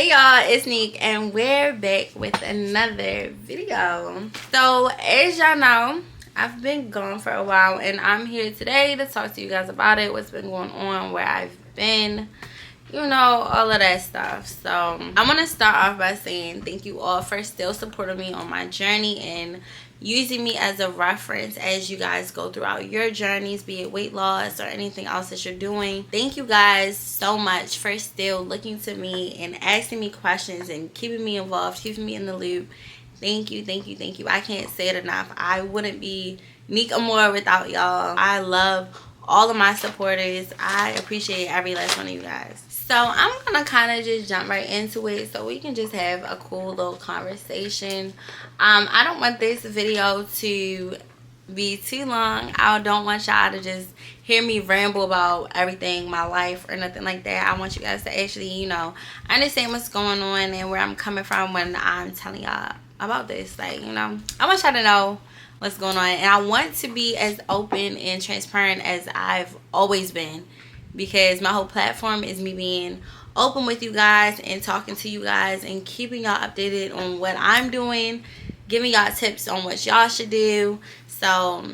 Hey y'all, it's Nique and we're back with another video. So as y'all know, I've been gone for a while and I'm here today to talk to you guys about it, what's been going on, where I've been, you know, all of that stuff. So I want to start off by saying thank you all for still supporting me on my journey and using me as a reference as you guys go throughout your journeys, be it weight loss or anything else that you're doing. Thank you guys so much for still looking to me and asking me questions and keeping me involved, keeping me in the loop. Thank you, thank you, thank you. I can't say it enough. I wouldn't be Niquee Amor without y'all. I love all of my supporters. I appreciate every last one of you guys. So I'm gonna kind of just jump right into it so we can just have a cool little conversation. I don't want this video to be too long. I don't want y'all to just hear me ramble about everything, my life or nothing like that. I want you guys to actually, you know, understand what's going on and where I'm coming from when I'm telling y'all about this. Like, you know, I want y'all to know what's going on, and I want to be as open and transparent as I've always been, because my whole platform is me being open with you guys and talking to you guys and keeping y'all updated on what I'm doing, giving y'all tips on what y'all should do. So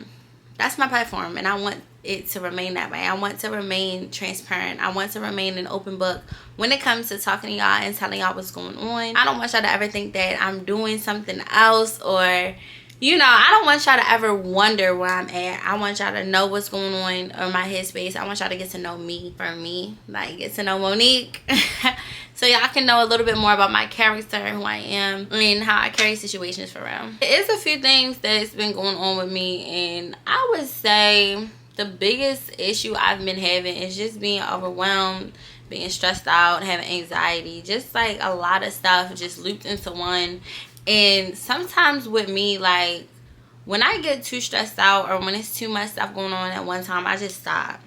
that's my platform and I want it to remain that way. I want to remain transparent. I want to remain an open book when it comes to talking to y'all and telling y'all what's going on. I don't want y'all to ever think that I'm doing something else, or you know, I don't want y'all to ever wonder where I'm at. I want y'all to know what's going on in my headspace. I want y'all to get to know me for me. Like, get to know Monique. So y'all can know a little bit more about my character, who I am, and how I carry situations for real. It's a few things that's been going on with me, and I would say the biggest issue I've been having is just being overwhelmed, being stressed out, having anxiety. Just like a lot of stuff just looped into one. And sometimes with me, like, when I get too stressed out or when it's too much stuff going on at one time, I just stop.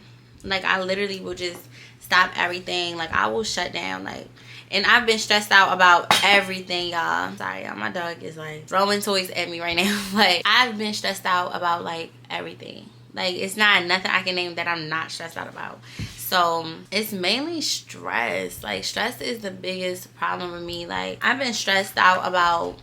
Like, I literally will just stop everything. Like, I will shut down. Like, and I've been stressed out about everything, y'all. Sorry, y'all. My dog is, like, throwing toys at me right now. Like, I've been stressed out about, like, everything. Like, it's not nothing I can name that I'm not stressed out about. So it's mainly stress. Like, stress is the biggest problem with me. Like, I've been stressed out about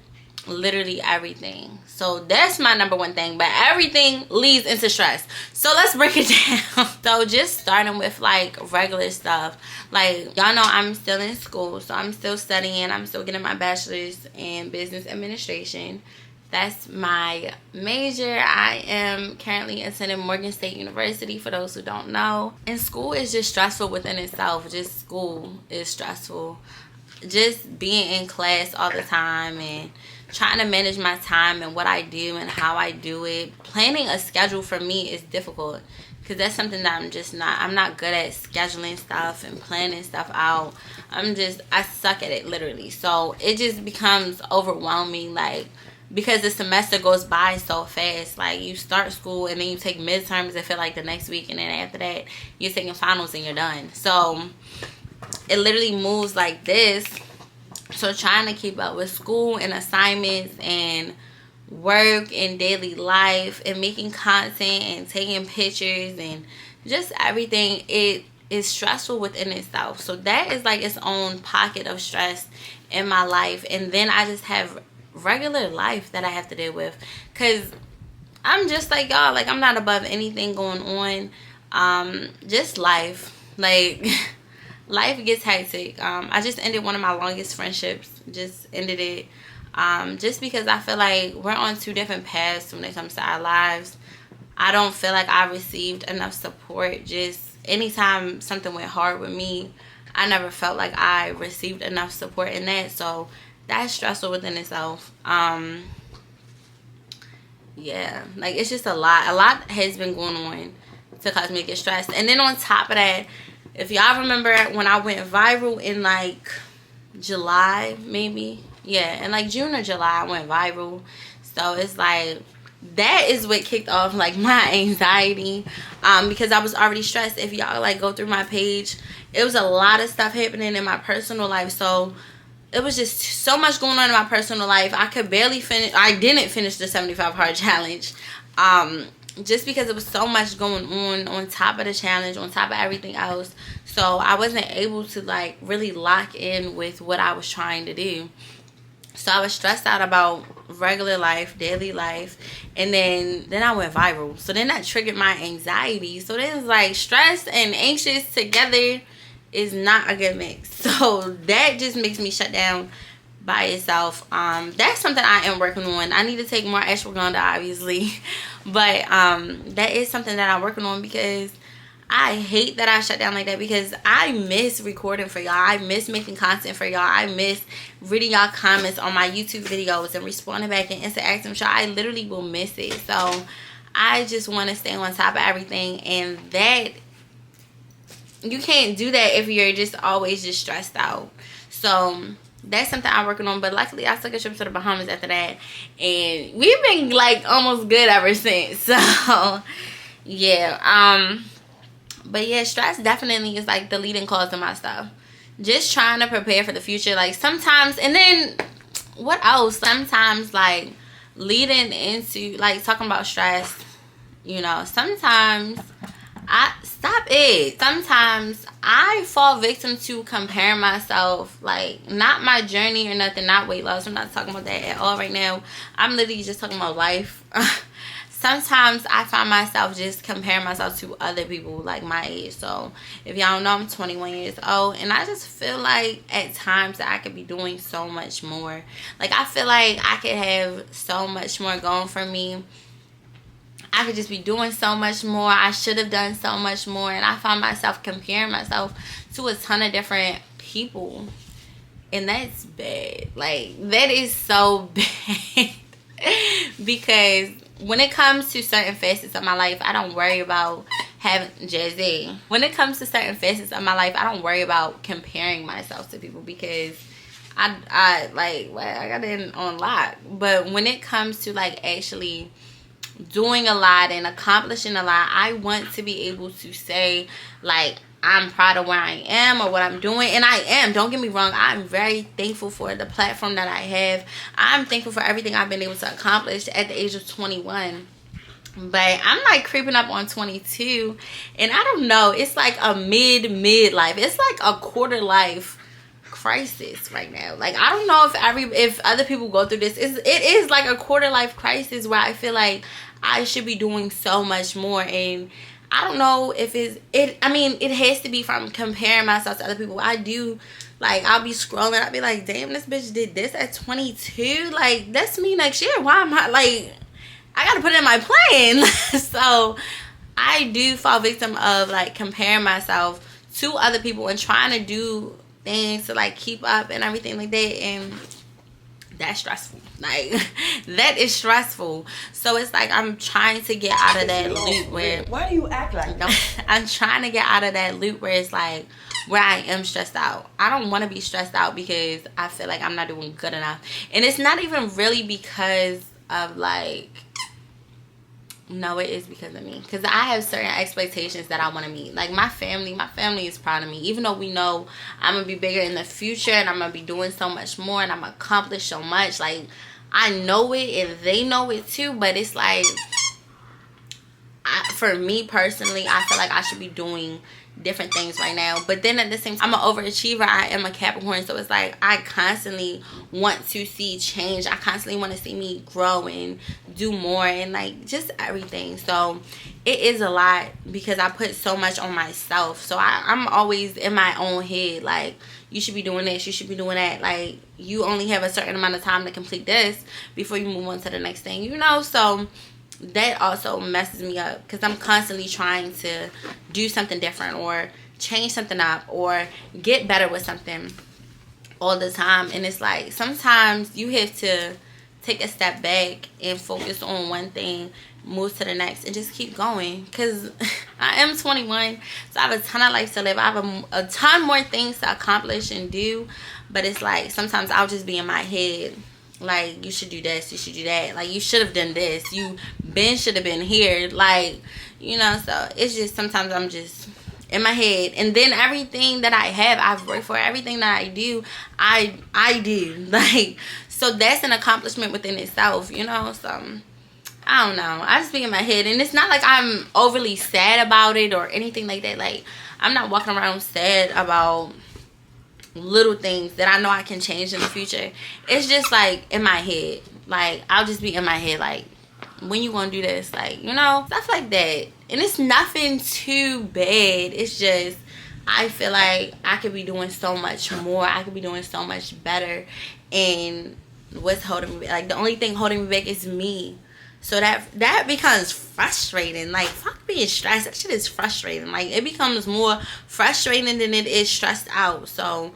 literally everything. So that's my number one thing, but everything leads into stress. So let's break it down. So just starting with like regular stuff, like, y'all know I'm still in school, so I'm still studying. I'm still getting my bachelor's in business administration. That's my major. I am currently attending Morgan State University, for those who don't know. And school is just stressful within itself. Just school is stressful. Just being in class all the time and trying to manage my time and what I do and how I do it. Planning a schedule for me is difficult, because that's something that I'm not good at, scheduling stuff and planning stuff out. I suck at it, literally. So it just becomes overwhelming, like, because the semester goes by so fast. Like, you start school and then you take midterms, it feel like the next week, and then after that you're taking finals and you're done. So it literally moves like this. So trying to keep up with school and assignments and work and daily life and making content and taking pictures and just everything, it is stressful within itself. So that is like its own pocket of stress in my life. And then I just have regular life that I have to deal with, because I'm just like y'all. Like, I'm not above anything going on. Just life. Like, life gets hectic. I just ended one of my longest friendships. Just ended it. Just because I feel like we're on two different paths when it comes to our lives. I don't feel like I received enough support. Just anytime something went hard with me, I never felt like I received enough support in that. So that's stressful within itself. Yeah, like, it's just a lot. A lot has been going on to cause me to get stressed. And then on top of that, if y'all remember when I went viral in like July, maybe, yeah, in like June or July I went viral. So it's like, that is what kicked off like my anxiety, because I was already stressed. If y'all like go through my page, it was a lot of stuff happening in my personal life. So it was just so much going on in my personal life. I could barely finish. I didn't finish the 75 hard challenge. just because it was so much going on top of the challenge, on top of everything else. So I wasn't able to like really lock in with what I was trying to do. So I was stressed out about regular life, daily life, and then I went viral. So then that triggered my anxiety. So then it's like stress and anxious together is not a good mix. So that just makes me shut down by itself. That's something I am working on. I need to take more ashwagandha, obviously, but that is something that I'm working on, because I hate that I shut down like that, because I miss recording for y'all. I miss making content for y'all. I miss reading y'all comments on my YouTube videos and responding back and interacting with y'all. I literally will miss it. So I just want to stay on top of everything, and that you can't do that if you're just always just stressed out. So that's something I'm working on. But luckily I took a trip to the Bahamas after that, and we've been like almost good ever since. So yeah, but yeah, stress definitely is like the leading cause of my stuff. Just trying to prepare for the future. Like sometimes, and then what else? Sometimes like leading into like talking about stress, you know, sometimes sometimes I fall victim to comparing myself, like not my journey or nothing, not weight loss. I'm not talking about that at all right now. I'm literally just talking about life. Sometimes I find myself just comparing myself to other people like my age. So if y'all don't know, I'm 21 years old, and I just feel like at times that I could be doing so much more. Like I feel like I could have so much more going for me. I could just be doing so much more. I should have done so much more. And I find myself comparing myself to a ton of different people. And that's bad. Like, that is so bad. Because when it comes to certain facets of my life, I don't worry about having Jazzy. When it comes to certain facets of my life, I don't worry about comparing myself to people, because I got it on lock. But when it comes to like actually doing a lot and accomplishing a lot, I want to be able to say like I'm proud of where I am or what I'm doing. And I am, don't get me wrong, I'm very thankful for the platform that I have. I'm thankful for everything I've been able to accomplish at the age of 21. But I'm like creeping up on 22, and I don't know, it's like a mid life, it's like a quarter life crisis right now. Like I don't know if other people go through this. It is like a quarter life crisis where I feel like I should be doing so much more, and I don't know if I mean it has to be from comparing myself to other people. I do, like I'll be scrolling, I'll be like, damn, this bitch did this at 22, like that's me next year. Why am I like, I gotta put it in my plan. So I do fall victim of like comparing myself to other people and trying to do things to like keep up and everything like that, and that's stressful. Like that is stressful. So it's like I'm trying to get out of that loop where, why do you act like that? I'm trying to get out of that loop where it's like where I am stressed out. I don't want to be stressed out because I feel like I'm not doing good enough. And it's not even really because of like, no, it is because of me, because I have certain expectations that I want to meet. Like my family is proud of me, even though we know I'm gonna be bigger in the future and I'm gonna be doing so much more and I'm gonna accomplish so much. Like I know it and they know it too, but it's like for me personally, I feel like I should be doing different things right now. But then at the same time, I'm an overachiever. I am a Capricorn, so it's like I constantly want to see change. I constantly want to see me grow and do more and like just everything. So it is a lot because I put so much on myself. So I'm always in my own head like, you should be doing this, you should be doing that. Like you only have a certain amount of time to complete this before you move on to the next thing, you know. So that also messes me up because I'm constantly trying to do something different or change something up or get better with something all the time. And it's like sometimes you have to take a step back and focus on one thing, move to the next, and just keep going. Because I am 21, so I have a ton of life to live. I have a ton more things to accomplish and do. But it's like sometimes I'll just be in my head like, you should do this, you should do that, like you should have done this, you should have been here, like, you know. So it's just sometimes I'm just in my head. And then everything that I have, I've worked for. Everything that I do, I do, like, so that's an accomplishment within itself, you know. So I don't know. I just be in my head. And it's not like I'm overly sad about it or anything like that. Like, I'm not walking around sad about little things that I know I can change in the future. It's just like in my head. Like, I'll just be in my head like, when you gonna do this? Like, you know, stuff like that. And it's nothing too bad. It's just, I feel like I could be doing so much more. I could be doing so much better. And what's holding me back? Like, the only thing holding me back is me. So that becomes frustrating. Like, fuck being stressed. That shit is frustrating. Like, it becomes more frustrating than it is stressed out. So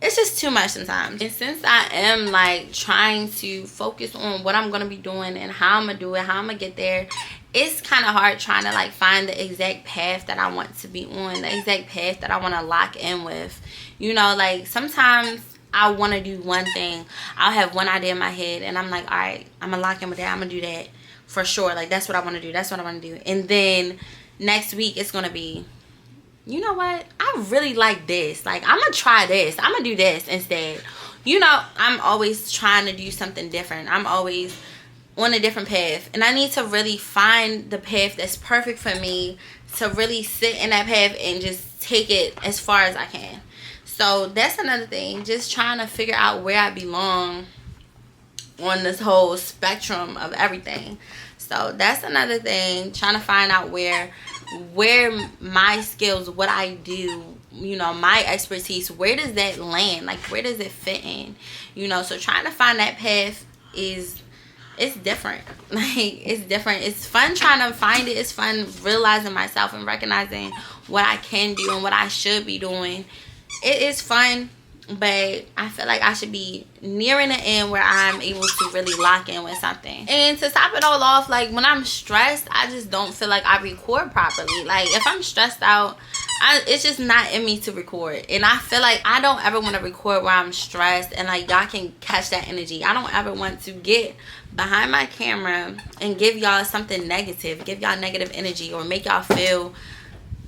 it's just too much sometimes. And since I am like trying to focus on what I'm gonna be doing and how I'm gonna do it, how I'm gonna get there, it's kind of hard trying to like find the exact path that I want to be on, the exact path that I want to lock in with. You know, like sometimes I want to do one thing. I'll have one idea in my head and I'm like, all right, I'm gonna lock in with that. I'm gonna do that for sure. Like, that's what I want to do. That's what I want to do. And then next week it's gonna be, you know what, I really like this. Like, I'm gonna try this. I'm gonna do this instead. You know, I'm always trying to do something different. I'm always on a different path. And I need to really find the path that's perfect for me, to really sit in that path and just take it as far as I can. So that's another thing. Just trying to figure out where I belong on this whole spectrum of everything. So that's another thing. Trying to find out where my skills, what I do, you know, my expertise, where does that land? Like, where does it fit in? You know, so trying to find that path it's different. Like, it's different. It's fun trying to find it. It's fun realizing myself and recognizing what I can do and what I should be doing. It is fun, but I feel like I should be nearing the end where I'm able to really lock in with something. And to top it all off, like, when I'm stressed, I just don't feel like I record properly. Like, if I'm stressed out, it's just not in me to record. And I feel like I don't ever want to record where I'm stressed and like y'all can catch that energy. I don't ever want to get behind my camera and give y'all something negative, give y'all negative energy, or make y'all feel,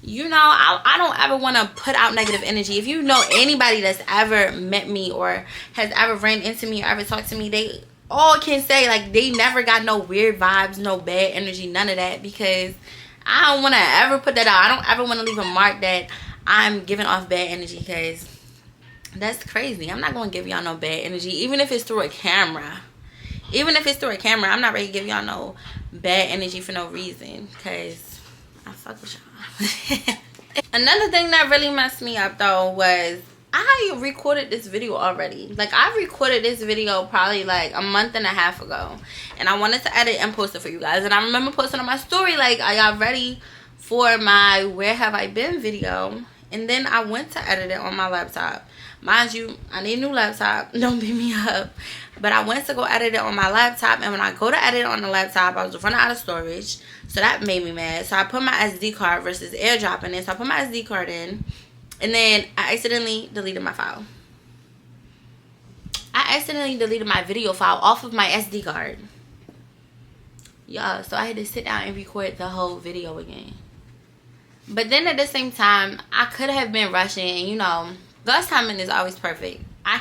you know, I don't ever want to put out negative energy. If you know anybody that's ever met me or has ever ran into me or ever talked to me, they all can say like they never got no weird vibes, no bad energy, none of that, because I don't want to ever put that out. I don't ever want to leave a mark that I'm giving off bad energy, because that's crazy. I'm not going to give y'all no bad energy, even if it's through a camera. Even if it's through a camera, I'm not ready to give y'all no bad energy for no reason, because I fuck with y'all. Another thing that really messed me up though was I recorded this video already. Like, I recorded this video probably like a month and a half ago, and I wanted to edit and post it for you guys. And I remember posting on my story like, are y'all ready for my where have I been video? And then I went to edit it on my laptop. Mind you, I need a new laptop, don't beat me up, but I went to go edit it on my laptop, and when I go to edit it on the laptop, I was running out of storage, so that made me mad. So I put my SD card versus airdropping it. So I put my SD card in, and then I accidentally deleted my file. I accidentally deleted my video file off of my SD card. Yeah, so I had to sit down and record the whole video again. But then at the same time, I could have been rushing. You know, God's timing is always perfect. I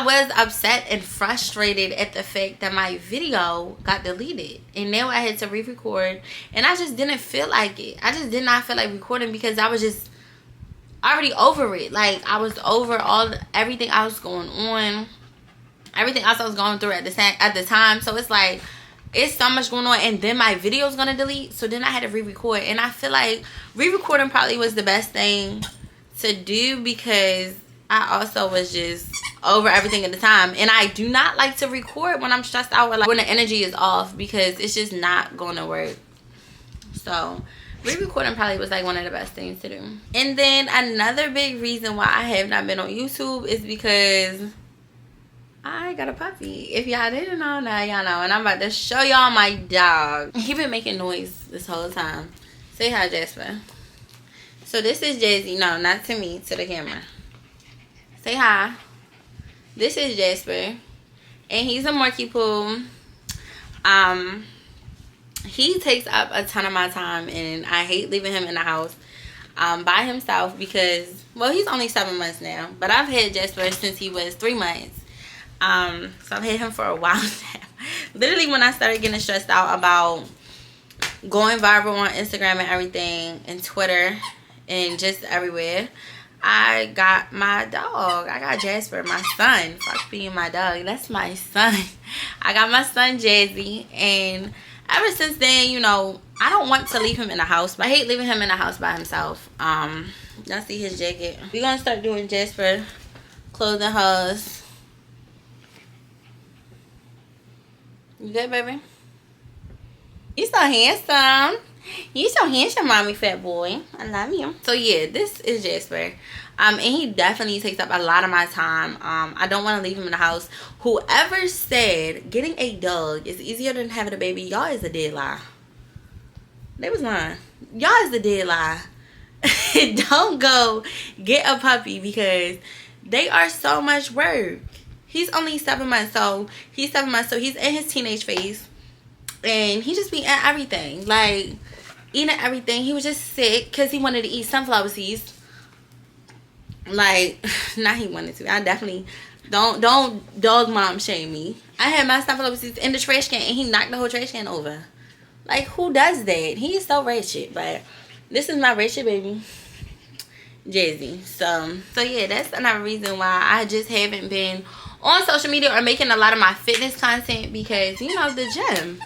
was upset and frustrated at the fact that my video got deleted, and now I had to re-record, and I just didn't feel like it. I just did not feel like recording because I was just already over it. Like, I was over everything else going on, everything else I was going through at the time. So it's like, it's so much going on, and then my video is gonna delete, so then I had to re-record. And I feel like re-recording probably was the best thing to do, because I also was just over everything at the time, and I do not like to record when I'm stressed out or like when the energy is off, because it's just not going to work. So re-recording probably was like one of the best things to do. And then another big reason why I have not been on YouTube is because I got a puppy. If y'all didn't know, now y'all know. And I'm about to show y'all my dog. He been making noise this whole time. Say hi, Jasper. So this is Jazzy. No, not to me, to the camera. Say hi. This is Jasper, and he's a Morky Poo. He takes up a ton of my time, and I hate leaving him in the house by himself because, well, he's only 7 months now, but I've had Jasper since he was 3 months. So I've had him for a while now. literally when I started getting stressed out about going viral on Instagram and everything, and Twitter, and just everywhere, I got my dog. I got Jasper, my son. Fuck being my dog. That's my son. I got my son Jazzy, and ever since then, you know, I don't want to leave him in the house. I hate leaving him in the house by himself. Y'all see his jacket. We're gonna start doing Jasper clothing hauls. You good, baby? You so handsome. You so handsome, mommy fat boy. I love you. So yeah, this is Jasper. And he definitely takes up a lot of my time. I don't want to leave him in the house. Whoever said getting a dog is easier than having a baby, y'all is a dead lie. They was lying. Y'all is a dead lie. Don't go get a puppy because they are so much work. He's only 7 months, so he's 7 months, so he's in his teenage phase, and he just be at everything, like eating everything. He was just sick because he wanted to eat sunflower seeds. Like, not he wanted to. I definitely don't dog mom shame me. I had my sunflower seeds in the trash can, and he knocked the whole trash can over. Like, who does that? He is so ratchet, but this is my ratchet baby, Jazzy. So yeah, that's another reason why I just haven't been on social media or making a lot of my fitness content, because, you know, the gym,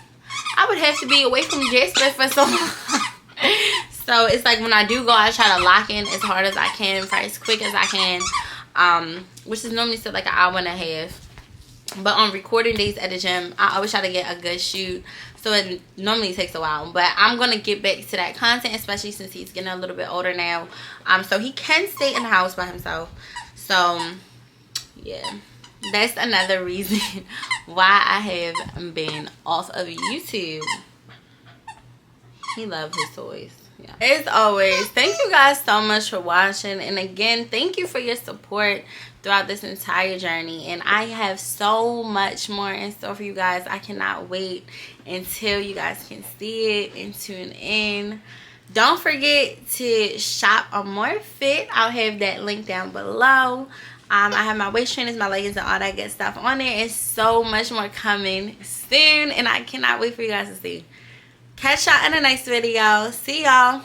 I would have to be away from Jasper for so long. So it's like when I do go, I try to lock in as hard as I can for as quick as I can, which is normally still like an hour and a half. But on recording days at the gym, I always try to get a good shoot, so it normally takes a while. But I'm going to get back to that content, especially since he's getting a little bit older now, so he can stay in the house by himself. So yeah, that's another reason why I have been off of YouTube. He loves his toys. Yeah. As always, thank you guys so much for watching, and again, thank you for your support throughout this entire journey. And I have so much more in store for you guys. I cannot wait until you guys can see it and tune in. Don't forget to shop Amor Fit. I'll have that link down below. I have my waist trainers, my leggings, and all that good stuff on there, and so much more coming soon, and I cannot wait for you guys to see. Catch y'all in the next video. See y'all.